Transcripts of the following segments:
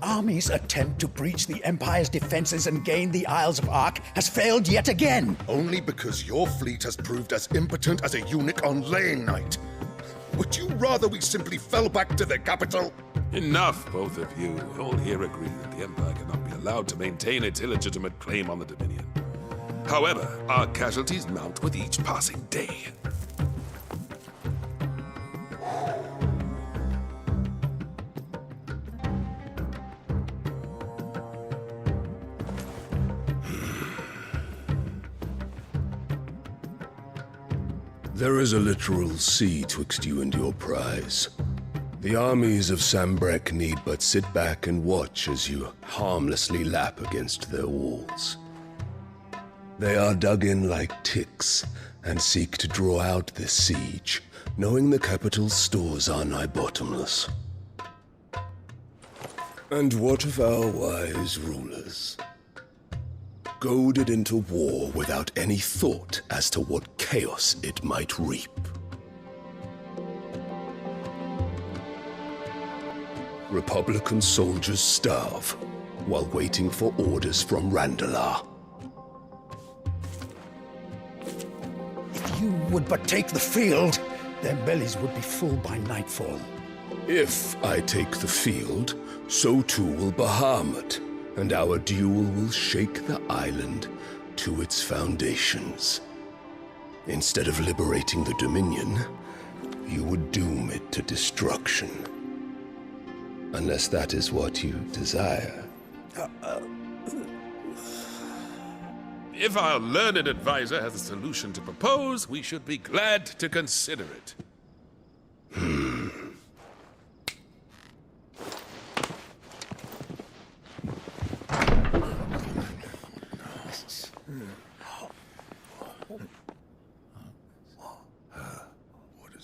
army's attempt to breach the Empire's defenses and gain the Isles of Ark has failed yet again. Only because your fleet has proved as impotent as a eunuch on laying night. Would you rather we simply fell back to the capital? Enough, both of you. All here agree that the Empire cannot be allowed to maintain its illegitimate claim on the Dominion. However, our casualties mount with each passing day. There is a literal sea twixt you and your prize. The armies of Sambrek need but sit back and watch as you harmlessly lap against their walls. They are dug in like ticks and seek to draw out this siege, knowing the capital's stores are nigh bottomless. And what of our wise rulers? Goaded into war without any thought as to what chaos it might reap. Republican soldiers starve while waiting for orders from Randalar. If you would but take the field, their bellies would be full by nightfall. If I take the field, so too will Bahamut, and our duel will shake the island to its foundations. Instead of liberating the Dominion, you would doom it to destruction. Unless that is what you desire. If our learned advisor has a solution to propose, we should be glad to consider it.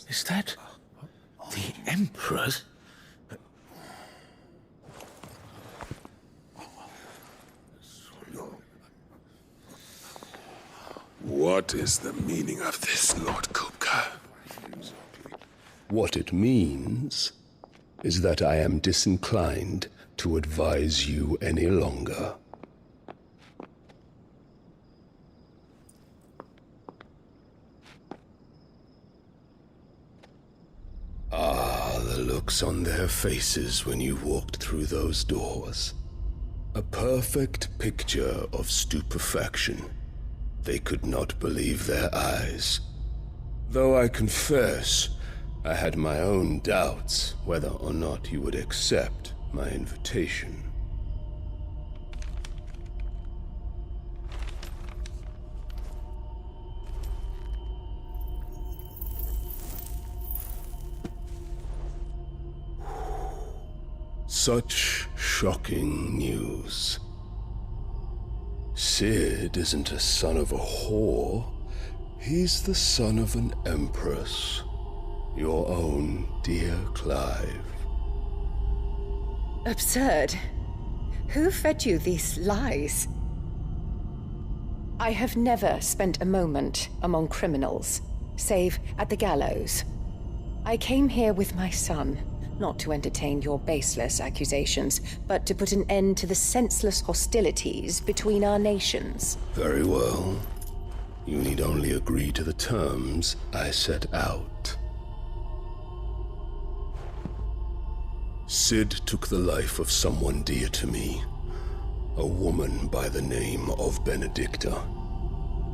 Is that the Emperor's? What is the meaning of this, Lord Kupka? What it means is that I am disinclined to advise you any longer. The looks on their faces when you walked through those doors. A perfect picture of stupefaction. They could not believe their eyes. Though I confess, I had my own doubts whether or not you would accept my invitation. Such shocking news. Sid isn't a son of a whore. He's the son of an empress. Your own dear Clive. Absurd. Who fed you these lies? I have never spent a moment among criminals, save at the gallows. I came here with my son, not to entertain your baseless accusations, but to put an end to the senseless hostilities between our nations. Very well. You need only agree to the terms I set out. Sid took the life of someone dear to me, a woman by the name of Benedicta.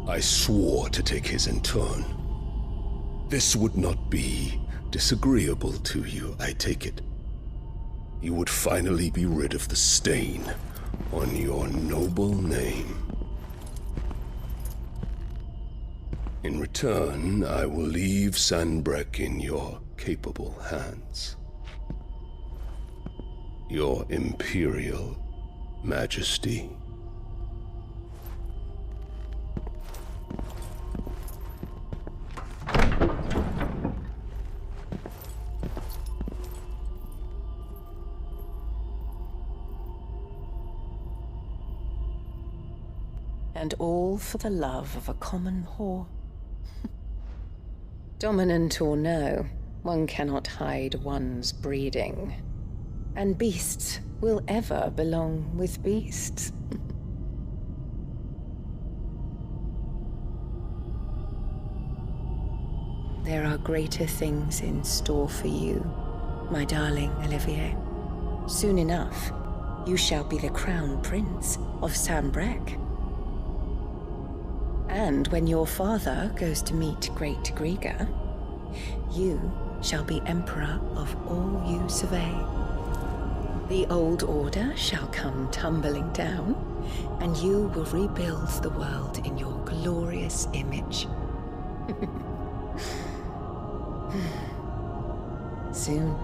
I swore to take his in turn. This would not be disagreeable to you, I take it. You would finally be rid of the stain on your noble name. In return, I will leave Sanbrek in your capable hands. Your Imperial Majesty. And all for the love of a common whore. Dominant or no, one cannot hide one's breeding. And beasts will ever belong with beasts. There are greater things in store for you, my darling Olivier. Soon enough, you shall be the crown prince of Sambrec. And when your father goes to meet Great Griga, you shall be emperor of all you survey. The old order shall come tumbling down, and you will rebuild the world in your glorious image. Soon.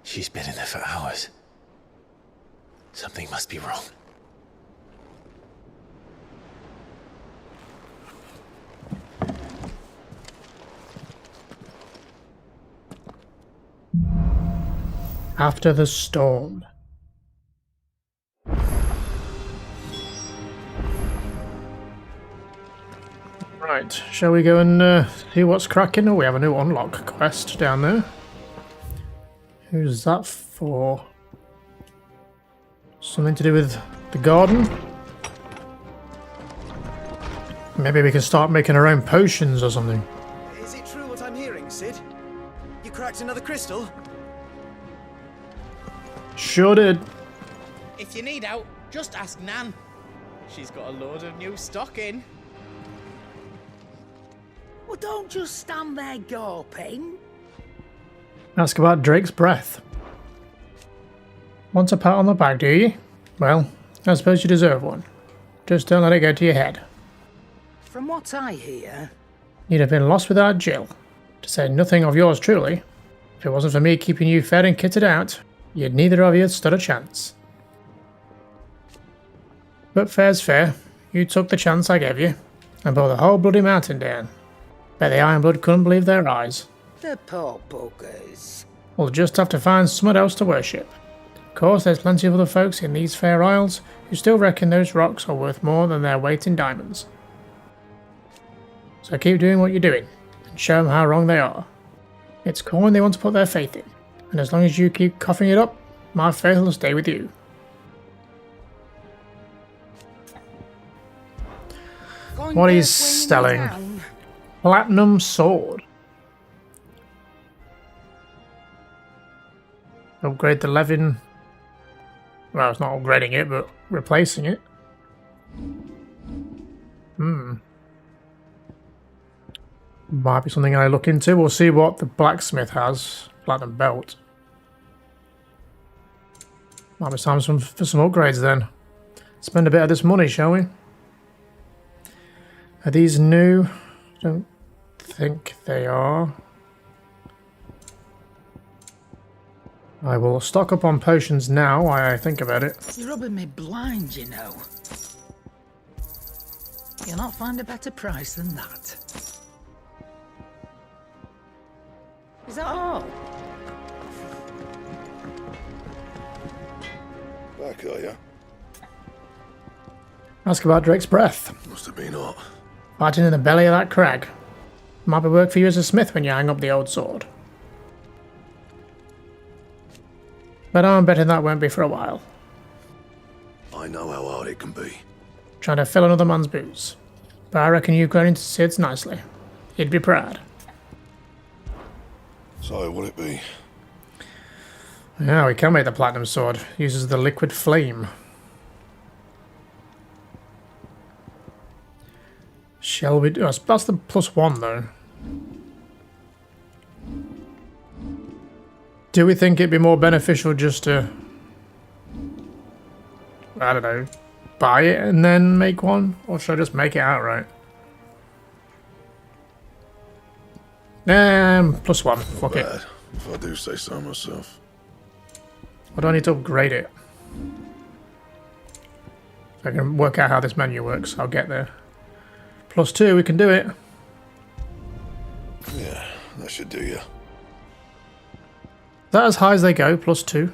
She's been in there for hours. Something must be wrong. After the storm. Right, shall we go and see what's cracking? Oh, we have a new unlock quest down there. Who's that for? Something to do with the garden? Maybe we can start making our own potions or something. Is it true what I'm hearing, Sid? You cracked another crystal? Sure did. If you need out, just ask Nan. She's got a load of new stock in. Well, don't just stand there gawping. Ask about Drake's breath. Want a pat on the back, do you? Well, I suppose you deserve one. Just don't let it go to your head. From what I hear... You'd have been lost without Jill. To say nothing of yours truly. If it wasn't for me keeping you fed and kitted out, you'd neither of you stood a chance. But fair's fair. You took the chance I gave you, and brought the whole bloody mountain down. Bet the Ironblood couldn't believe their eyes. The poor buggers. We'll just have to find someone else to worship. Of course, there's plenty of other folks in these fair isles who still reckon those rocks are worth more than their weight in diamonds. So keep doing what you're doing, and show them how wrong they are. It's coin they want to put their faith in, and as long as you keep coughing it up, my faith will stay with you. What is selling? Platinum sword. Upgrade the Levin. Well, it's not upgrading it, but replacing it. Might be something I look into. We'll see what the blacksmith has. Platinum belt. Might be time for some upgrades then. Spend a bit of this money, shall we? Are these new? Don't think they are. I will stock up on potions now while I think about it. You're rubbing me blind, you know. You'll not find a better price than that. Is that all? Back, are ya? Ask about Drake's breath. Must have been hot. Fighting in the belly of that crag. Might be work for you as a smith when you hang up the old sword. But I'm betting that won't be for a while. I know how hard it can be. Trying to fill another man's boots. But I reckon you've grown into Sid's nicely. He'd be proud. So, will it be? Yeah, we can make the platinum sword. Uses the liquid flame. Shall we do... That's the +1 though. Do we think it'd be more beneficial just to... I don't know. Buy it and then make one? Or should I just make it outright? +1. Fuck it. Bad, if I do say so myself. Or do I need to upgrade it? If I can work out how this menu works, I'll get there. +2, we can do it. Yeah, that should do you. Is that as high as they go? +2.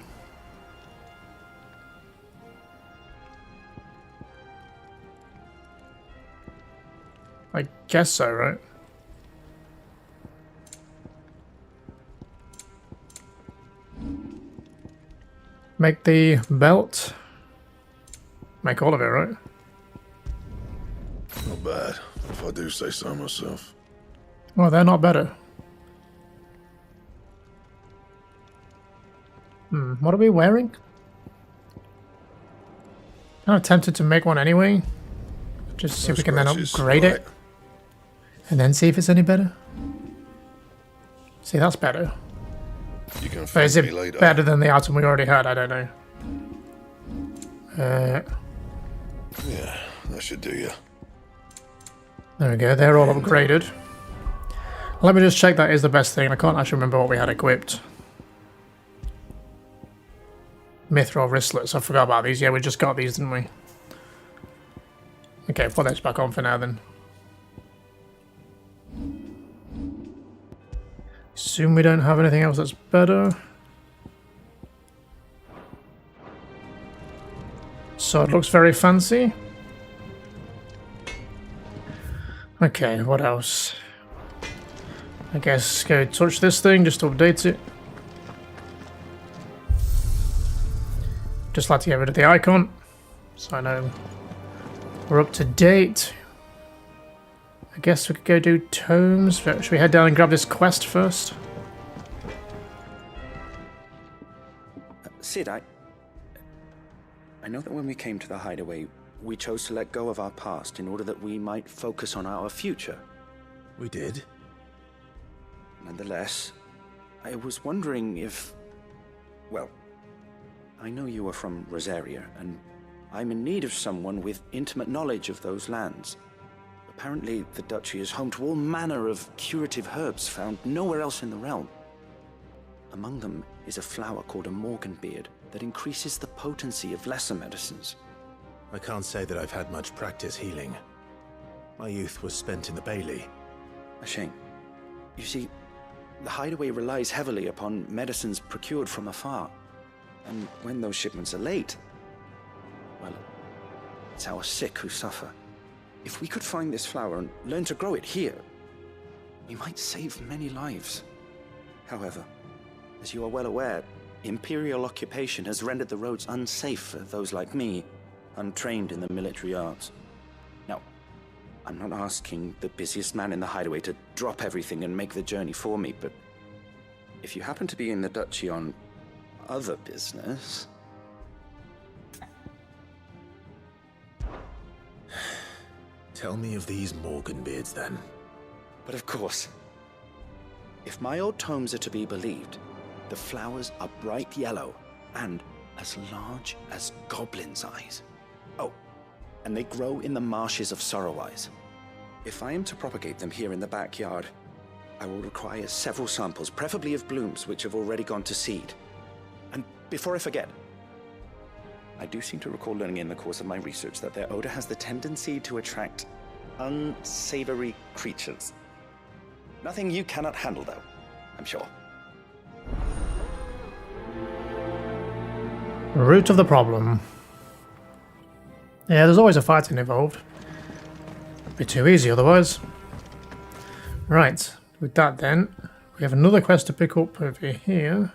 I guess so, right? Make the belt. Make all of it, right? Not bad, if I do say so myself. Well, they're not better. What are we wearing? I'm tempted to make one anyway. Just see if we can then upgrade it. And then see if it's any better. See, that's better. You can But is thank it me later. better than the item we already had? I don't know. Yeah, that should do you. There we go, they're all upgraded. Let me just check that is the best thing. I can't actually remember what we had equipped. Mithril wristlets, I forgot about these. Yeah, we just got these, didn't we? Okay, put those back on for now then. Assume we don't have anything else that's better. So it looks very fancy. Okay, what else? I guess go touch this thing just to update it. Just like to get rid of the icon, so I know we're up to date. I guess we could go do tomes. Should we head down and grab this quest first? Sid, I know that when we came to the hideaway, we chose to let go of our past in order that we might focus on our future. We did. Nonetheless, I was wondering if... Well, I know you are from Rosaria, and I'm in need of someone with intimate knowledge of those lands. Apparently, the duchy is home to all manner of curative herbs found nowhere else in the realm. Among them is a flower called a morganbeard that increases the potency of lesser medicines. I can't say that I've had much practice healing. My youth was spent in the Bailey. A shame. You see, the hideaway relies heavily upon medicines procured from afar. And when those shipments are late, well, it's our sick who suffer. If we could find this flower and learn to grow it here, we might save many lives. However, as you are well aware, Imperial occupation has rendered the roads unsafe for those like me, untrained in the military arts. Now, I'm not asking the busiest man in the hideaway to drop everything and make the journey for me, but if you happen to be in the duchy on other business... Tell me of these morganbeards, then. But of course, if my old tomes are to be believed, the flowers are bright yellow and as large as goblins' eyes. Oh, and they grow in the marshes of Sorrowise. If I am to propagate them here in the backyard, I will require several samples, preferably of blooms which have already gone to seed. And before I forget, I do seem to recall learning in the course of my research that their odor has the tendency to attract unsavory creatures. Nothing you cannot handle, though, I'm sure. Root of the problem. Yeah, there's always a fighting involved. Be too easy otherwise. Right, with that then, we have another quest to pick up over here.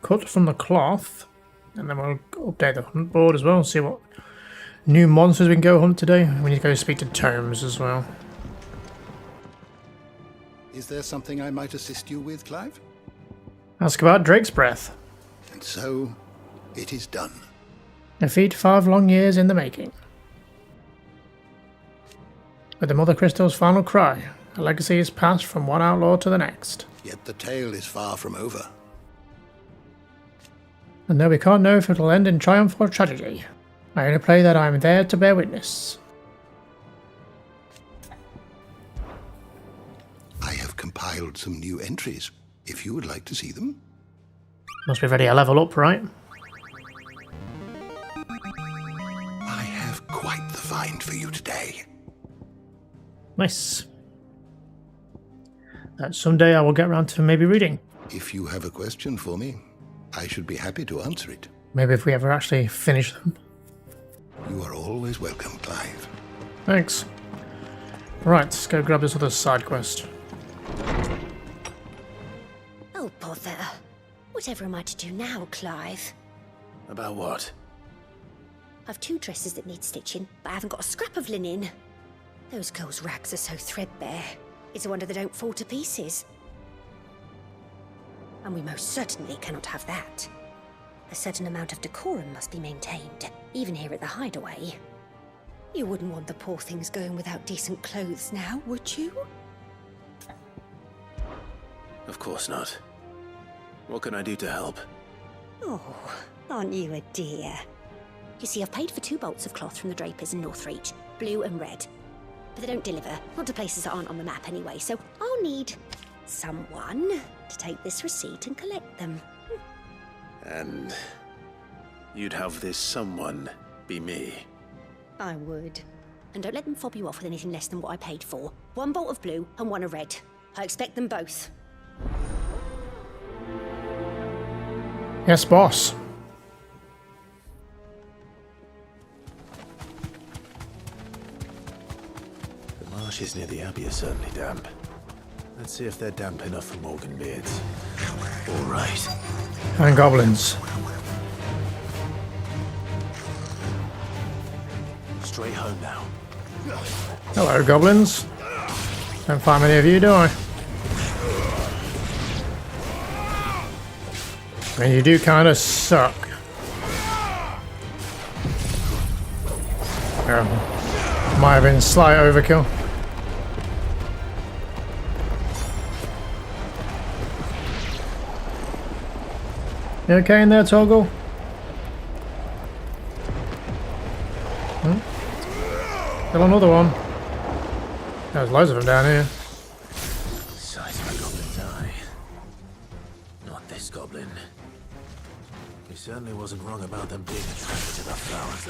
Cut from the cloth. And then we'll update the hunt board as well, see what new monsters we can go hunt today. We need to go speak to tomes as well. Is there something I might assist you with, Clive? Ask about Drake's Breath. And so, it is done. A feat 5 long years in the making. With the Mother Crystal's final cry, a legacy is passed from one outlaw to the next. Yet the tale is far from over. And though we can't know if it'll end in triumph or tragedy, I only pray that I am there to bear witness. I have compiled some new entries, if you would like to see them. Must be ready to level up, right? I have quite the find for you today. Nice. that someday I will get around to maybe reading. If you have a question for me, I should be happy to answer it. Maybe if we ever actually finish them. You are always welcome, Clive. Thanks. Right, let's go grab this other side quest. Oh, bother. Whatever am I to do now, Clive? About what? I've 2 dresses that need stitching, but I haven't got a scrap of linen. Those girls' rags are so threadbare. It's a wonder they don't fall to pieces. And we most certainly cannot have that. A certain amount of decorum must be maintained, even here at the Hideaway. You wouldn't want the poor things going without decent clothes now, would you? Of course not. What can I do to help? Oh, aren't you a dear? You see, I've paid for 2 bolts of cloth from the drapers in Northreach, blue and red. But they don't deliver, not to places that aren't on the map anyway, so I'll need someone to take this receipt and collect them. And you'd have this someone be me? I would. And don't let them fob you off with anything less than what I paid for. 1 bolt of blue and 1 of red. I expect them both. Yes, boss. The marshes near the Abbey are certainly damp. Let's see if they're damp enough for Morgan beards. All right. And goblins. Straight home now. Hello, goblins. Don't find many of you, do I? And you do kind of suck. Might have been slight overkill. You okay in there, Toggle? Still another one. There's loads of them down here. Size of a goblin's eye. Not this goblin. He certainly wasn't wrong about them being attracted to the flowers,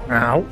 though. Ow.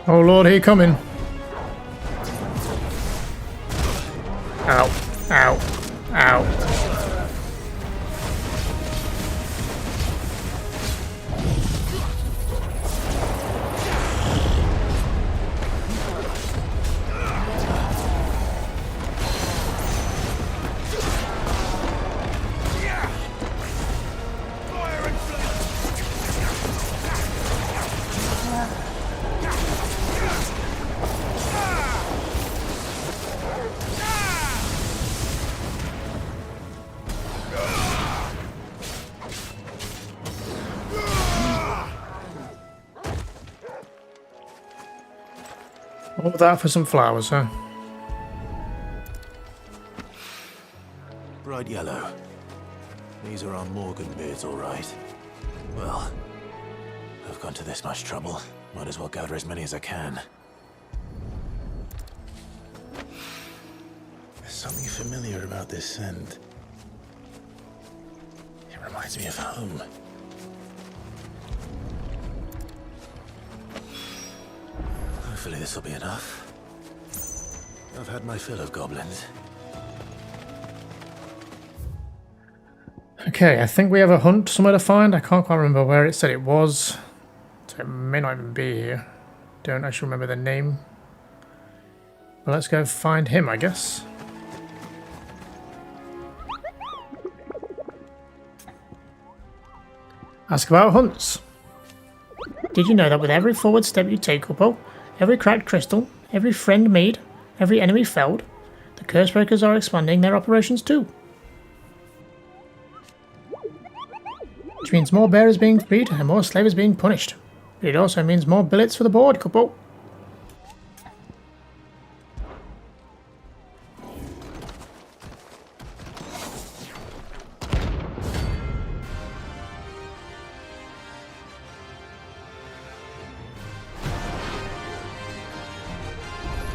Oh lord, he coming. Ow, ow, ow. All that for some flowers, huh? Bright yellow. These are our Morgan beards, all right. Well, I've gone to this much trouble. Might as well gather as many as I can. There's something familiar about this scent. It reminds me of home. Hopefully this will be enough. I've had my fill of goblins. Okay, I think we have a hunt somewhere to find. I can't quite remember where it said it was. So it may not even be here. Don't actually remember the name. But let's go find him, I guess. Ask about hunts. Did you know that with every forward step you take, Corpo, every cracked crystal, every friend made, every enemy felled, the Cursebreakers are expanding their operations too? Which means more bearers being freed and more slavers being punished. But it also means more billets for the board, Corpo.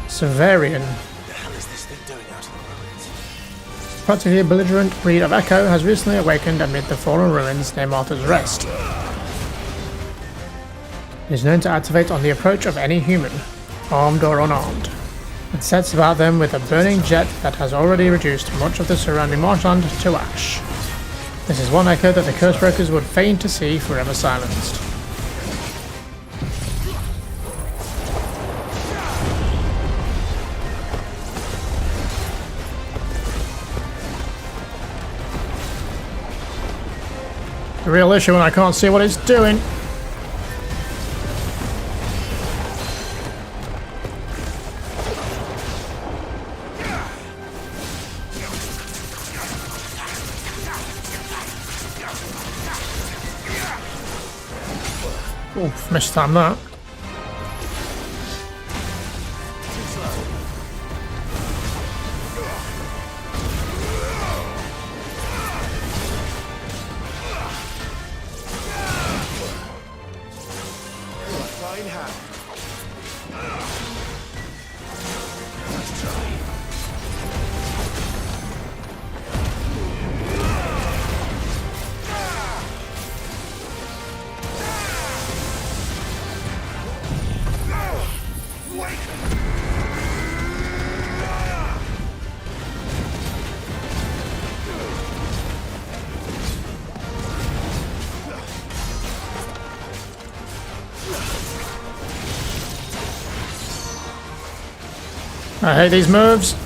Severian. What the hell is this thing doing out in the ruins? Practically a belligerent breed of Echo has recently awakened amid the fallen ruins near Martha's Rest. It is known to activate on the approach of any human, armed or unarmed. It sets about them with a burning jet that has already reduced much of the surrounding marshland to ash. This is one Echo that the Cursebreakers would fain to see forever silenced. The real issue when I can't see what it's doing. Oof, missed time that. Fine hand. I hate these moves.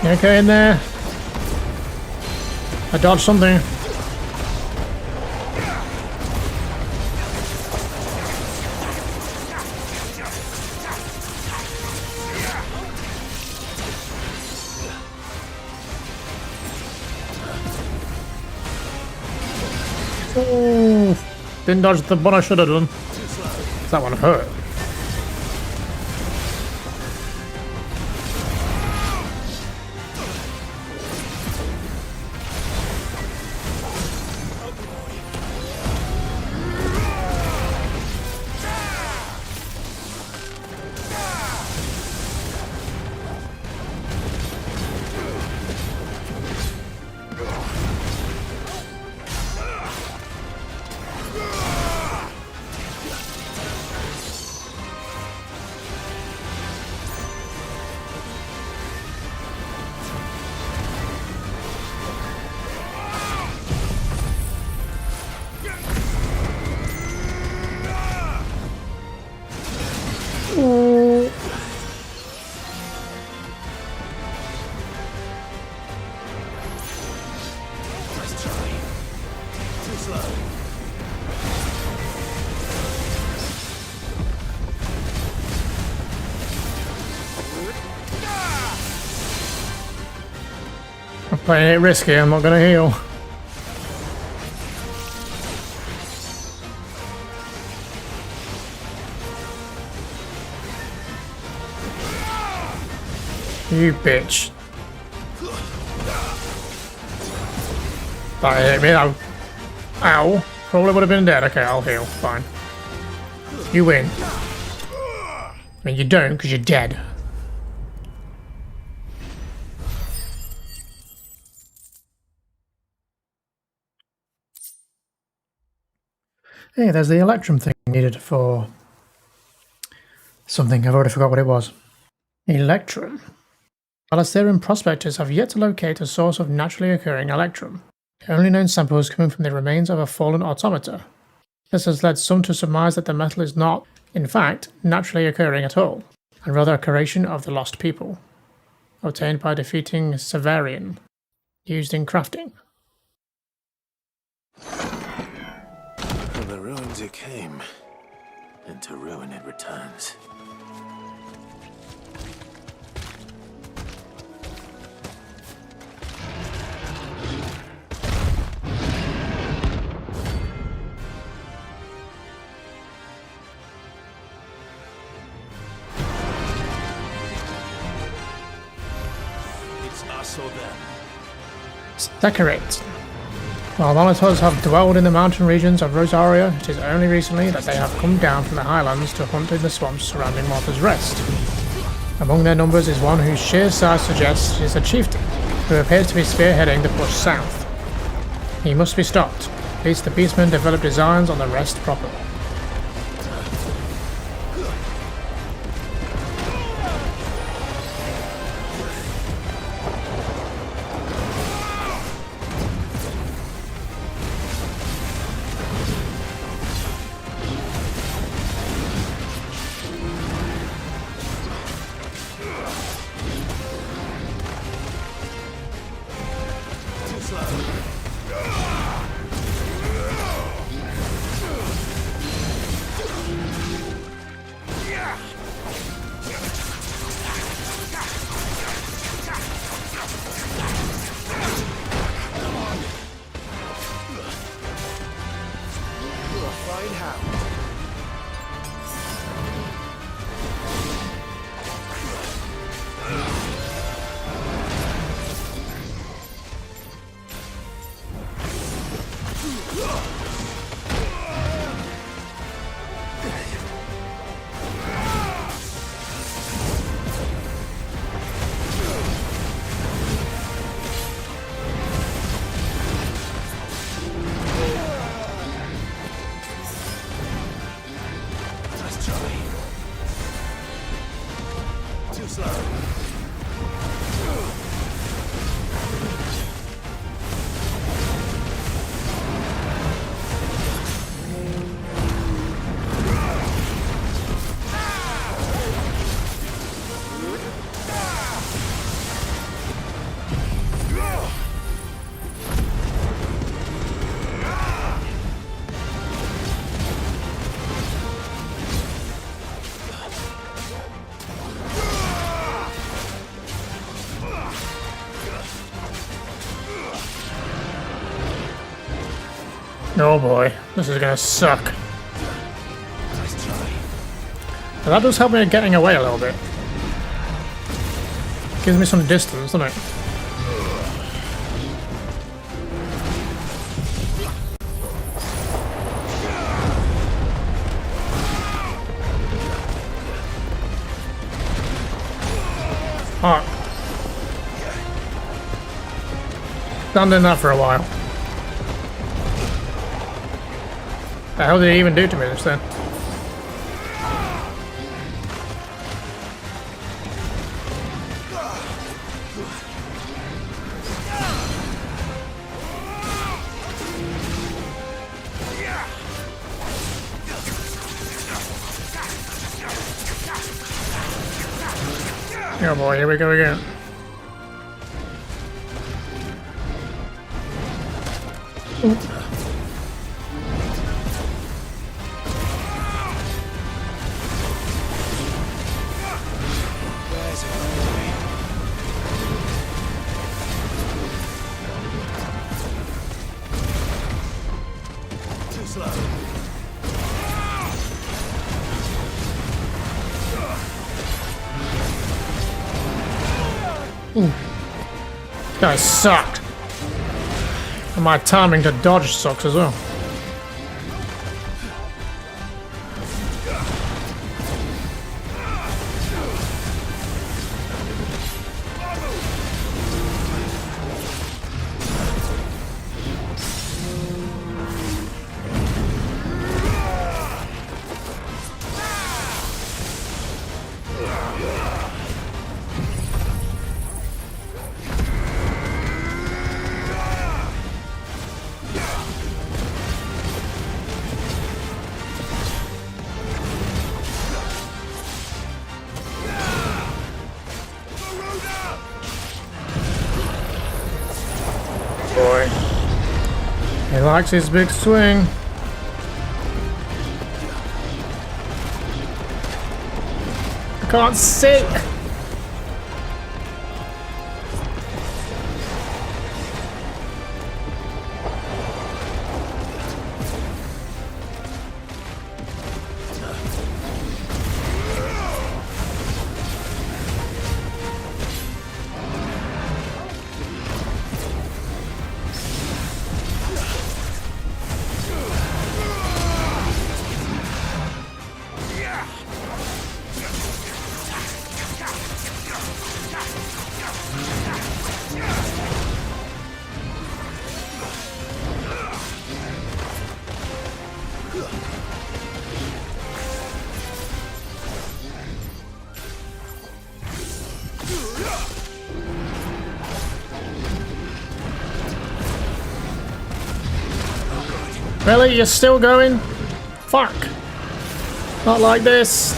Okay, in there. I dodged something. Oh, didn't dodge the one I should have done. That one hurt. I'm playing it risky, I'm not gonna heal. You bitch. That hit me though. Ow. Probably would have been dead. Okay, I'll heal. Fine. You win. I mean, you don't because you're dead. Hey, there's the electrum thing needed for something. I've already forgot what it was. Electrum. Alastairian prospectors have yet to locate a source of naturally occurring electrum. The only known sample is coming from the remains of a fallen automata. This has led some to surmise that the metal is not, in fact, naturally occurring at all, and rather a creation of the lost people, obtained by defeating Severian, used in crafting. From the ruins it came, and to ruin it returns. Decorate. While Molotovs have dwelled in the mountain regions of Rosaria, it is only recently that they have come down from the highlands to hunt in the swamps surrounding Martha's Rest. Among their numbers is one whose sheer size suggests he is a chieftain, who appears to be spearheading the push south. He must be stopped, lest the beastmen develop designs on the Rest proper. Oh boy, this is gonna suck. But that does help me getting away a little bit. Gives me some distance, doesn't it? Alright. Done doing that for a while. The hell did he even do to me just then? Oh boy, here we go again. Ooh. Ooh. Guys sucked. And my timing to dodge sucks as well. boy. He likes his big swing. I can't sit. Really? You're still going? Fuck. Not like this.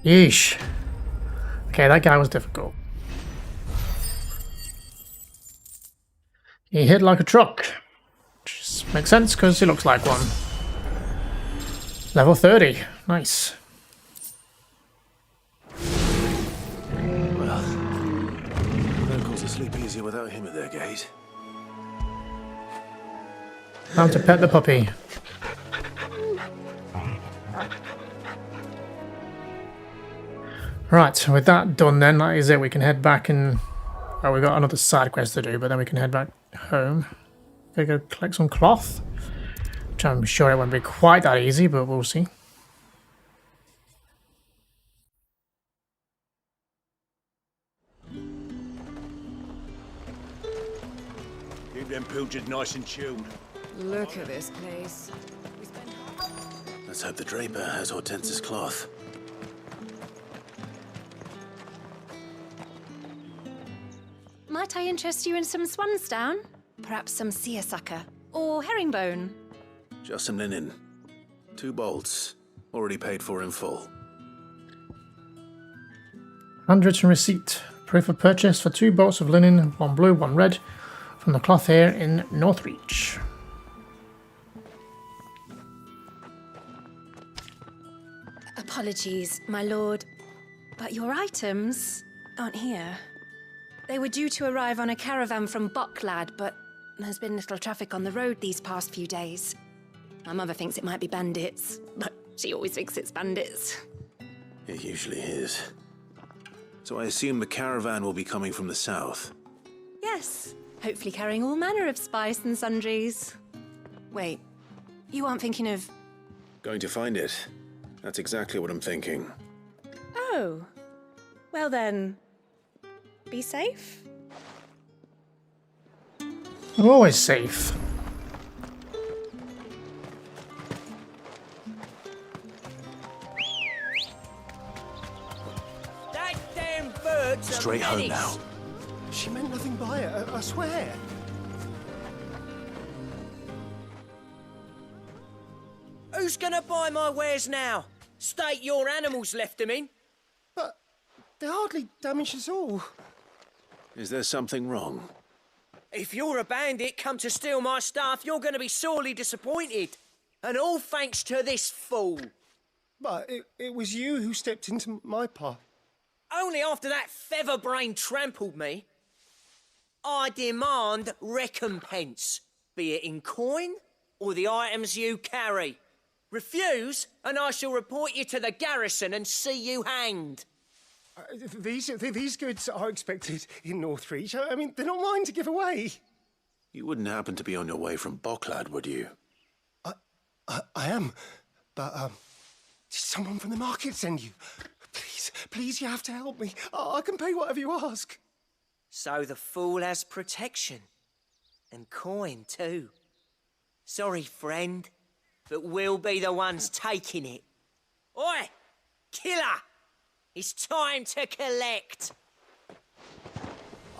Yeesh. Okay, that guy was difficult. He hit like a truck. Which makes sense because he looks like one. Level 30. Nice. Well, locals will sleep easier without him at their gate. Time to pet the puppy. Right, with that done then, that is it. We can head back and... well, we've got another side quest to do, but then we can head back home. Gotta go collect some cloth. Which I'm sure it won't be quite that easy, but we'll see. Keep them pilchers nice and chilled. Look at this place. Let's hope the Draper has Hortense's cloth. Might I interest you in some swansdown? Perhaps some seersucker or herringbone? Just some linen. 2 bolts. Already paid for in full. Handwritten receipt. Proof of purchase for 2 bolts of linen, 1 blue, 1 red, from the cloth here in Northreach. Apologies, my lord, but your items aren't here. They were due to arrive on a caravan from Bocklad, but there's been little traffic on the road these past few days. My mother thinks it might be bandits, but she always thinks it's bandits. It usually is. So I assume the caravan will be coming from the south. Yes, hopefully carrying all manner of spice and sundries. Wait, you aren't thinking of... Going to find it. That's exactly what I'm thinking. Oh, well then, be safe? I'm always safe. That damn bird's a Straight home menace. now. She meant nothing by it, I swear. Who's gonna buy my wares now? State your animals left them in. But they're hardly damaged at all. Is there something wrong? If you're a bandit come to steal my stuff, you're gonna be sorely disappointed. And all thanks to this fool. But it was you who stepped into my path. Only after that feather-brain trampled me. I demand recompense, be it in coin or the items you carry. Refuse, and I shall report you to the garrison and see you hanged. These goods are expected in Northreach. I mean, they're not mine to give away. You wouldn't happen to be on your way from Bocklad, would you? I am, but did someone from the market send you? Please, you have to help me. I can pay whatever you ask. So the fool has protection. And coin, too. Sorry, friend, but we'll be the ones taking it. Oi! Killer! It's time to collect.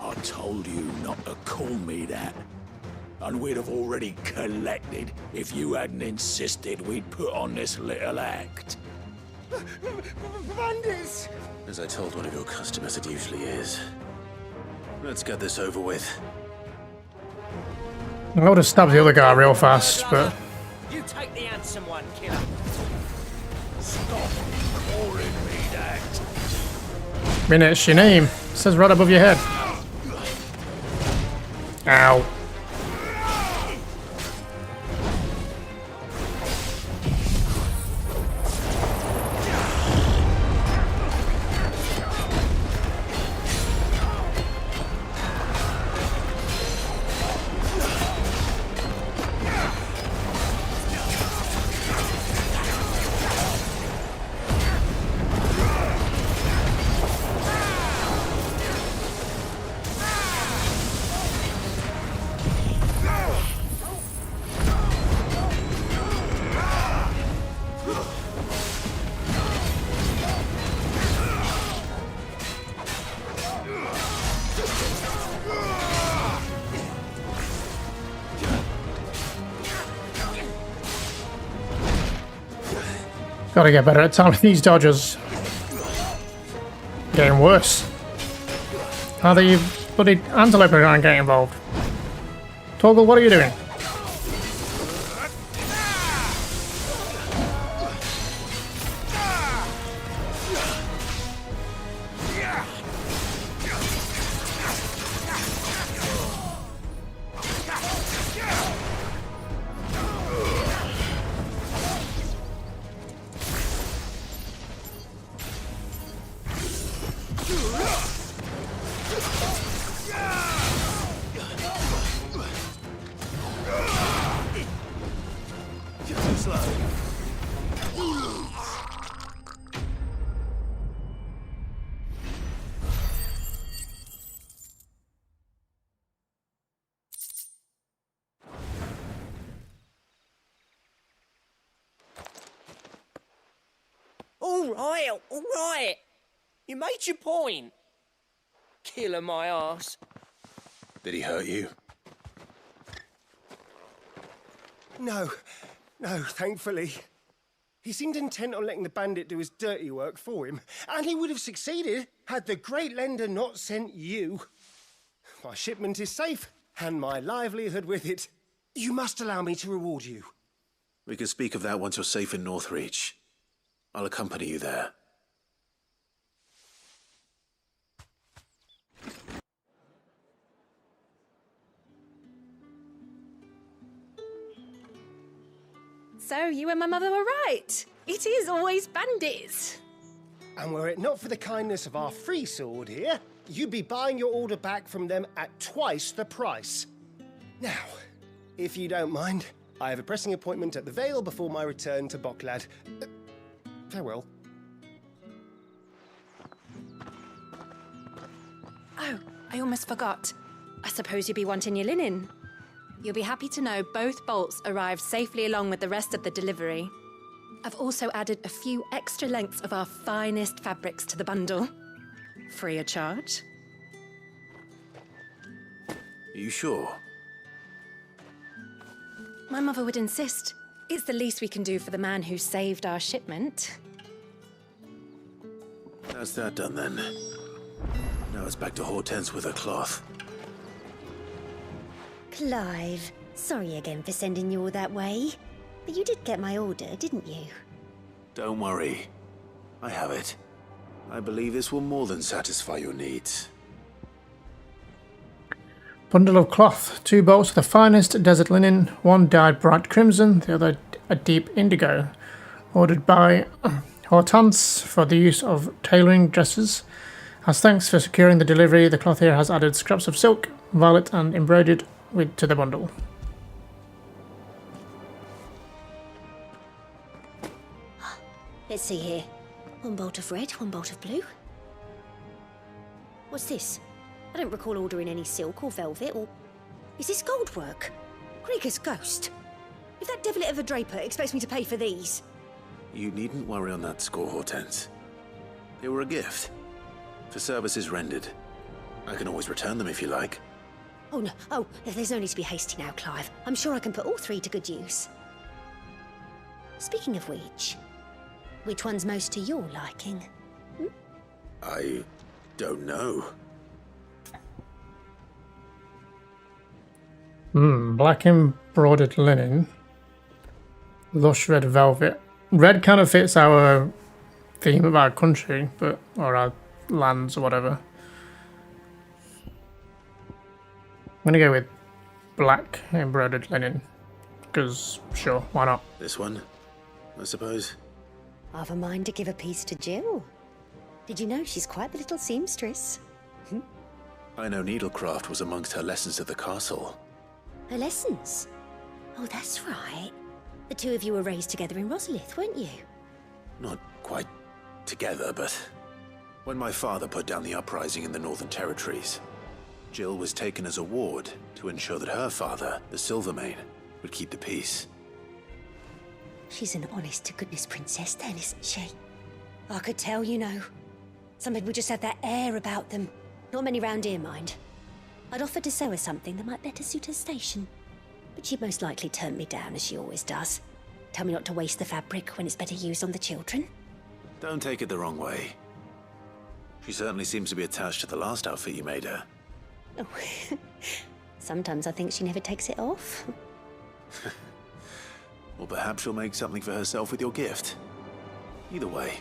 I told you not to call me that. and we'd have already collected if you hadn't insisted we'd put on this little act. Bandits! As I told one of your customers, it usually is. Let's get this over with. I would have stabbed the other guy real fast, but... You take the handsome one, killer. Stop calling me that. I mean, it's your name. It says right above your head. Ow. Gotta get better at timing these dodges. Getting worse. How the bloody antelope are gonna get involved? Toggle, what are you doing? All right. You made your point. Killer my ass. Did he hurt you? No, thankfully. He seemed intent on letting the bandit do his dirty work for him, and he would have succeeded had the great lender not sent you. My shipment is safe, and my livelihood with it. You must allow me to reward you. We can speak of that once you're safe in Northreach. I'll accompany you there. So, you and my mother were right. It is always bandits. And were it not for the kindness of our free sword here, you'd be buying your order back from them at twice the price. Now, if you don't mind, I have a pressing appointment at the Vale before my return to Bocklad. Farewell. Oh, I almost forgot. I suppose you'll be wanting your linen. You'll be happy to know both bolts arrived safely along with the rest of the delivery. I've also added a few extra lengths of our finest fabrics to the bundle. Free of charge. Are you sure? My mother would insist. It's the least we can do for the man who saved our shipment. That's that done then. Now it's back to Hortense with her cloth. Clive, sorry again for sending you all that way. But you did get my order, didn't you? Don't worry. I have it. I believe this will more than satisfy your needs. Bundle of cloth. 2 bolts of the finest desert linen. 1 dyed bright crimson, the other a deep indigo. Ordered by Hortense for the use of tailoring dresses. As thanks for securing the delivery, the cloth here has added scraps of silk, violet and embroidered to the bundle. Let's see here. 1 bolt of red, 1 bolt of blue. What's this? I don't recall ordering any silk or velvet, or... Is this gold work? Krieger's ghost. If that devilet of a draper expects me to pay for these... You needn't worry on that score, Hortense. They were a gift. For services rendered. I can always return them if you like. Oh, no. Oh, there's no need to be hasty now, Clive. I'm sure I can put all 3 to good use. Speaking of which one's most to your liking? I don't know. Black embroidered linen. Lush red velvet. Red kind of fits our theme of our country, or our lands or whatever. I'm gonna go with black embroidered linen, because sure, why not? This one, I suppose. I've a mind to give a piece to Jill. Did you know she's quite the little seamstress? I know needlecraft was amongst her lessons at the castle. Her lessons? Oh, that's right. The 2 of you were raised together in Rosalith, weren't you? Not quite together, but when my father put down the uprising in the Northern Territories, Jill was taken as a ward to ensure that her father, the Silvermane, would keep the peace. She's an honest-to-goodness princess then, isn't she? I could tell, you know. Some people just have that air about them. Not many round here, mind. I'd offered to sew her something that might better suit her station. But she'd most likely turn me down, as she always does. Tell me not to waste the fabric when it's better used on the children. Don't take it the wrong way. She certainly seems to be attached to the last outfit you made her. Oh, sometimes I think she never takes it off. Or perhaps she'll make something for herself with your gift. Either way,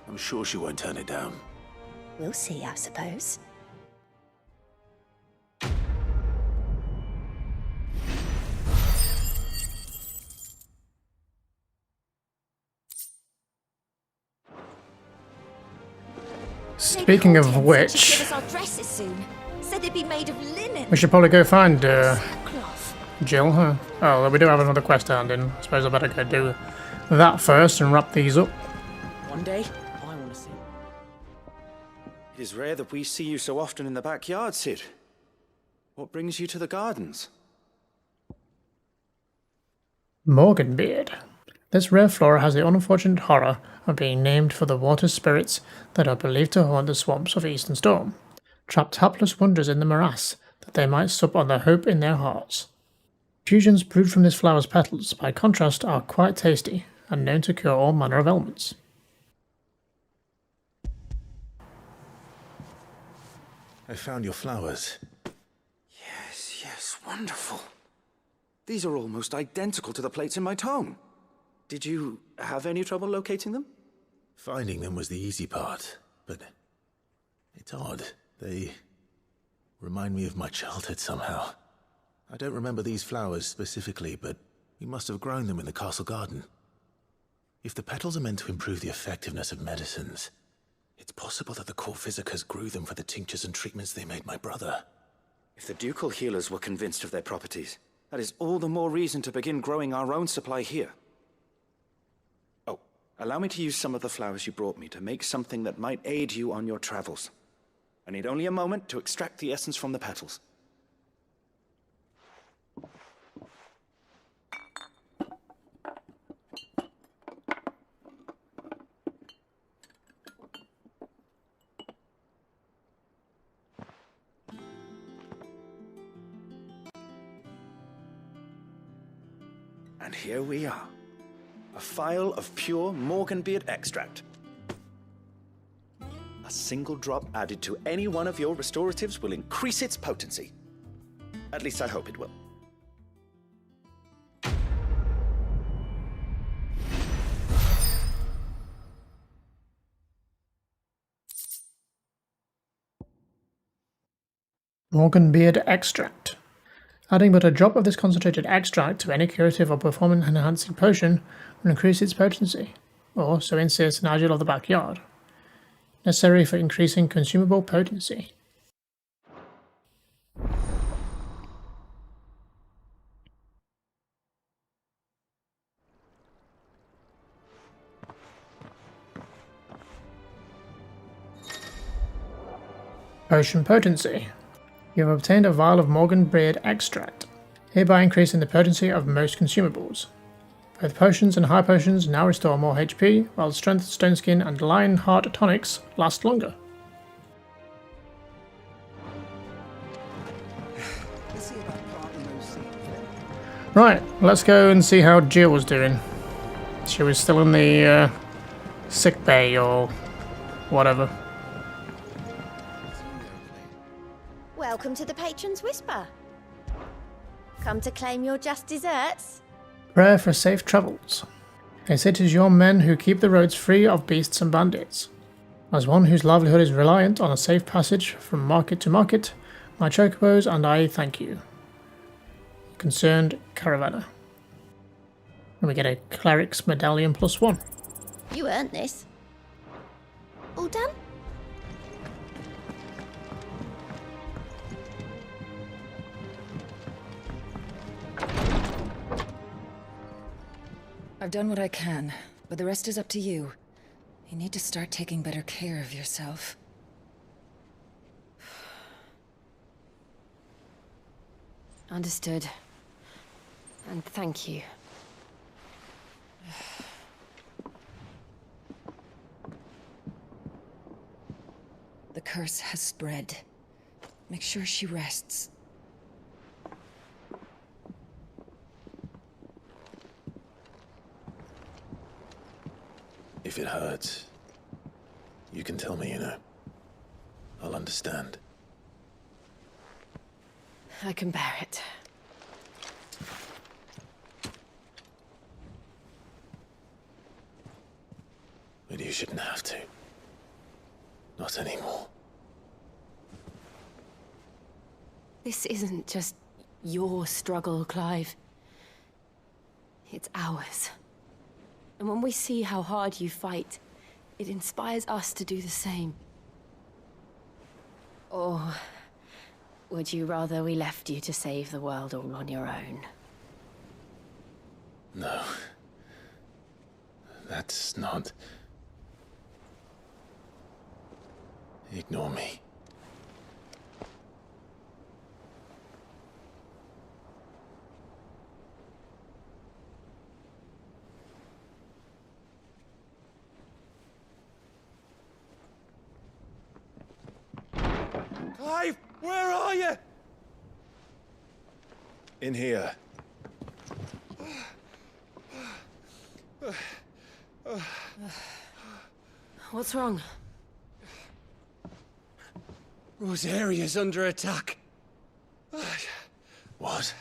I'm sure she won't turn it down. We'll see, I suppose. Speaking of which, Give us our dresses soon. Said they'd be made of linen. we should probably go find Jill, huh? Oh, we do have another quest to hand in. I suppose I better go do that first and wrap these up. One day, I want to see. It is rare that we see you so often in the backyard, Sid. What brings you to the gardens? Morganbeard. This rare flora has the unfortunate horror of being named for the water spirits that are believed to haunt the swamps of Eastern Storm, trapped hapless wanderers in the morass that they might sup on the hope in their hearts. Fusions brewed from this flower's petals, by contrast, are quite tasty and known to cure all manner of ailments. I found your flowers. Yes, wonderful. These are almost identical to the plates in my tome. Did you have any trouble locating them? Finding them was the easy part, but it's odd. They remind me of my childhood somehow. I don't remember these flowers specifically, but we must have grown them in the castle garden. If the petals are meant to improve the effectiveness of medicines, it's possible that the court physicers grew them for the tinctures and treatments they made my brother. If the ducal healers were convinced of their properties, that is all the more reason to begin growing our own supply here. Oh, allow me to use some of the flowers you brought me to make something that might aid you on your travels. I need only a moment to extract the essence from the petals. And here we are. A phial of pure Morganbeard extract. A single drop added to any one of your restoratives will increase its potency. At least I hope it will. Morganbeard extract. Adding but a drop of this concentrated extract to any curative or performance-enhancing potion will increase its potency, or so insists Nigel of the backyard. Necessary for increasing consumable potency. Potion potency. You have obtained a vial of Morganbeard extract, hereby increasing the potency of most consumables. Both potions and high potions now restore more HP, while strength, stone skin, and lion heart tonics last longer. Right, let's go and see how Jill was doing. She was still in the sick bay or whatever. Welcome to the Patron's Whisper. Come to claim your just desserts? Prayer for safe travels. As it is your men who keep the roads free of beasts and bandits. As one whose livelihood is reliant on a safe passage from market to market, my chocobos and I thank you. Concerned Caravaner. And we get a Cleric's Medallion +1. You earned this. All done? I've done what I can, but the rest is up to you. You need to start taking better care of yourself. Understood. And thank you. The curse has spread. Make sure she rests. If it hurts, you can tell me, you know. I'll understand. I can bear it. But you shouldn't have to. Not anymore. This isn't just your struggle, Clive. It's ours. And when we see how hard you fight, it inspires us to do the same. Or would you rather we left you to save the world all on your own? No. That's not... Ignore me. Clive, where are you? In here. What's wrong? Rosaria's under attack. What?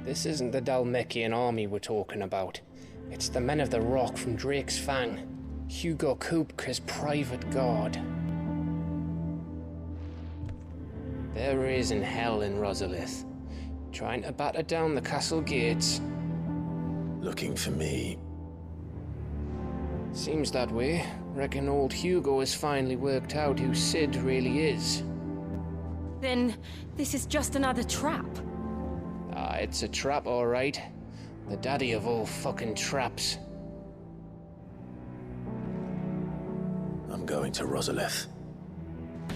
This isn't the Dalmekian army we're talking about. It's the men of the Rock from Drake's Fang. Hugo Kupka's private guard. There is in hell in Rosalith, trying to batter down the castle gates. Looking for me. Seems that way. Reckon old Hugo has finally worked out who Sid really is. Then this is just another trap. Ah, it's a trap, all right. The daddy of all fucking traps. I'm going to Rosalith.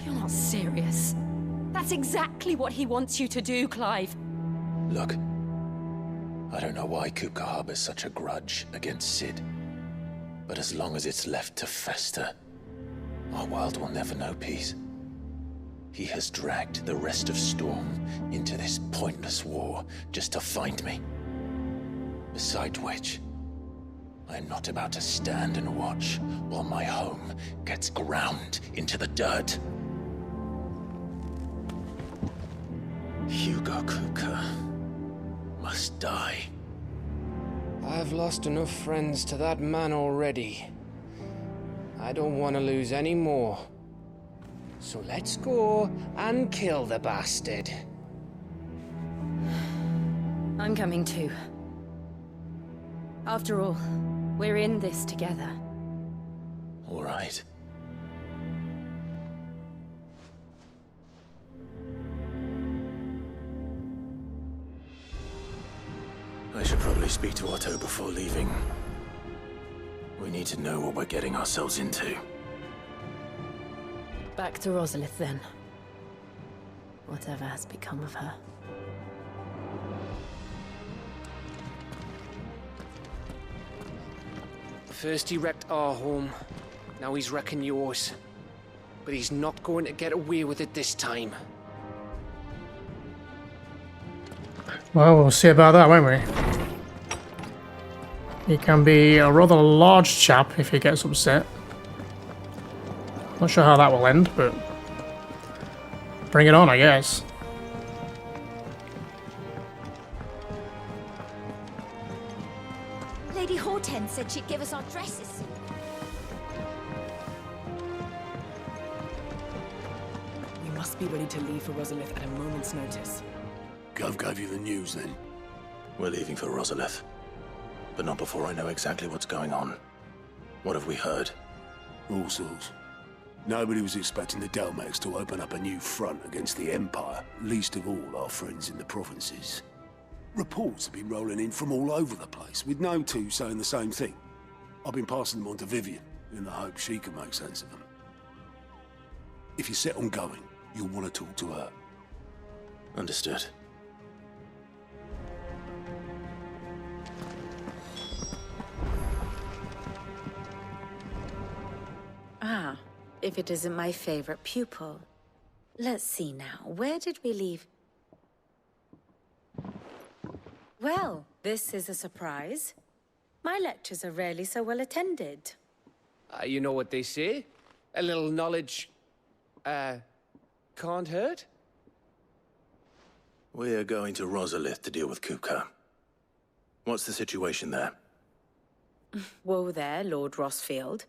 You're not serious. That's exactly what he wants you to do, Clive. Look, I don't know why Kupka harbors such a grudge against Sid. But as long as it's left to fester, our world will never know peace. He has dragged the rest of Storm into this pointless war just to find me. Besides which, I am not about to stand and watch while my home gets ground into the dirt. Hugo Kupka must die. I've lost enough friends to that man already. I don't want to lose any more. So let's go and kill the bastard. I'm coming too. After all, we're in this together. All right. I should probably speak to Otto before leaving. We need to know what we're getting ourselves into. Back to Rosalith, then. Whatever has become of her. First he wrecked our home, now he's wrecking yours. but he's not going to get away with it this time. Well, we'll see about that, won't we? He can be a rather large chap if he gets upset. Not sure how that will end, but bring it on, I guess. Lady Hortense said she'd give us our dresses soon. We must be ready to leave for Rosalith at a moment's notice. Gov gave you the news, then? We're leaving for Rosalith, but not before I know exactly what's going on. What have we heard? All sorts. Nobody was expecting the Dalmacs to open up a new front against the Empire, least of all our friends in the provinces. Reports have been rolling in from all over the place, with no two saying the same thing. I've been passing them on to Vivian, in the hope she can make sense of them. If you're set on going, you'll want to talk to her. Understood. Ah, if it isn't my favorite pupil. Let's see now, where did we leave? Well, this is a surprise. My lectures are rarely so well attended. You know what they say? A little knowledge, can't hurt? We're going to Rosalith to deal with Kupka. What's the situation there? Whoa there, Lord Rossfield.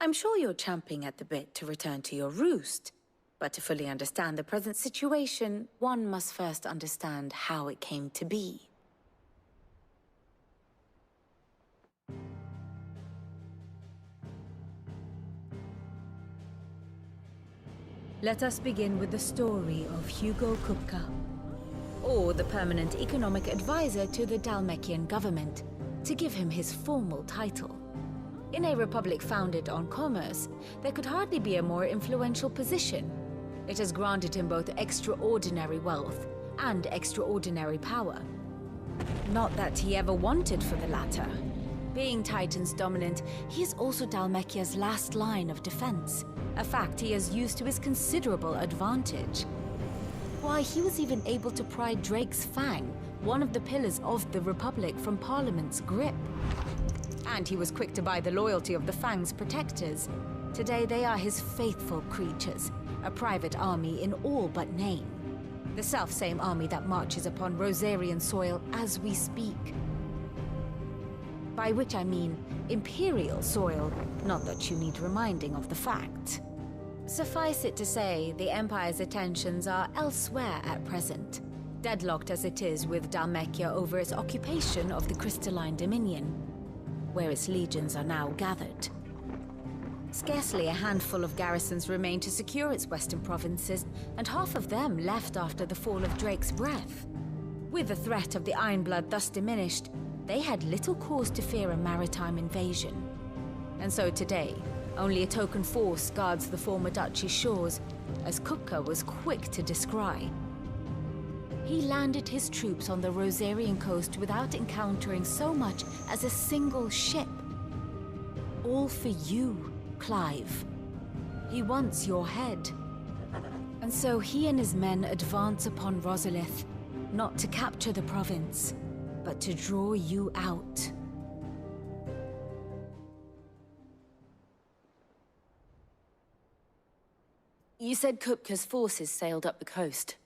I'm sure you're champing at the bit to return to your roost. But to fully understand the present situation, one must first understand how it came to be. Let us begin with the story of Hugo Kupka, or the permanent economic advisor to the Dalmekian government, to give him his formal title. In a republic founded on commerce, there could hardly be a more influential position. It has granted him both extraordinary wealth and extraordinary power. Not that he ever wanted for the latter. Being Titan's dominant, he is also Dalmekia's last line of defense, a fact he has used to his considerable advantage. Why, he was even able to pry Drake's Fang, one of the pillars of the Republic, from Parliament's grip. And he was quick to buy the loyalty of the Fang's protectors. Today they are his faithful creatures, a private army in all but name. The self-same army that marches upon Rosarian soil as we speak. By which I mean Imperial soil, not that you need reminding of the fact. Suffice it to say, the Empire's attentions are elsewhere at present, deadlocked as it is with Dalmekia over its occupation of the Crystalline Dominion, where its legions are now gathered. Scarcely a handful of garrisons remain to secure its western provinces, and half of them left after the fall of Drake's Breath. With the threat of the Ironblood thus diminished, they had little cause to fear a maritime invasion. And so today, only a token force guards the former duchy's shores, as Kupka was quick to descry. He landed his troops on the Rosarian coast without encountering so much as a single ship. All for you, Clive. He wants your head. And so he and his men advance upon Rosalith, not to capture the province, but to draw you out. You said Kupka's forces sailed up the coast.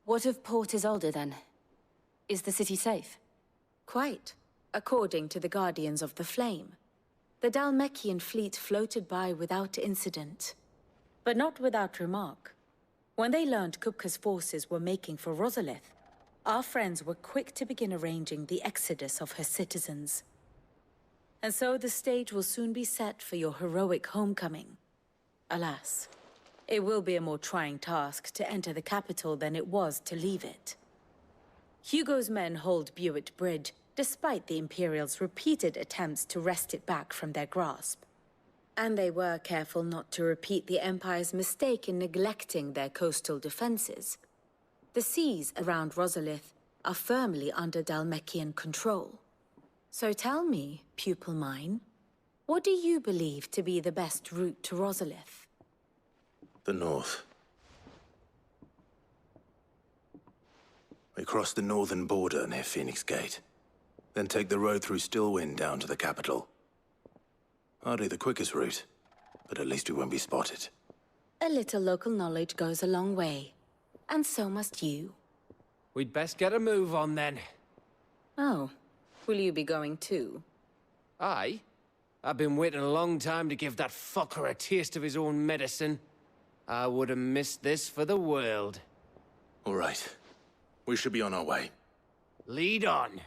What of Port Isolde, then? Is the city safe? Quite, according to the Guardians of the Flame. The Dalmekian fleet floated by without incident. But not without remark. When they learned Kupka's forces were making for Rosalith, our friends were quick to begin arranging the exodus of her citizens. And so the stage will soon be set for your heroic homecoming. Alas, it will be a more trying task to enter the capital than it was to leave it. Hugo's men hold Buet Bridge, despite the Imperials' repeated attempts to wrest it back from their grasp. And they were careful not to repeat the Empire's mistake in neglecting their coastal defenses. The seas around Rosalith are firmly under Dalmekian control. So tell me, pupil mine, what do you believe to be the best route to Rosalith? The north. We cross the northern border near Phoenix Gate. Then take the road through Stillwind down to the capital. Hardly the quickest route, but at least we won't be spotted. A little local knowledge goes a long way. And so must you. We'd best get a move on then. Oh, will you be going too? Aye. I've been waiting a long time to give that fucker a taste of his own medicine. I would have missed this for the world. All right. We should be on our way. Lead on.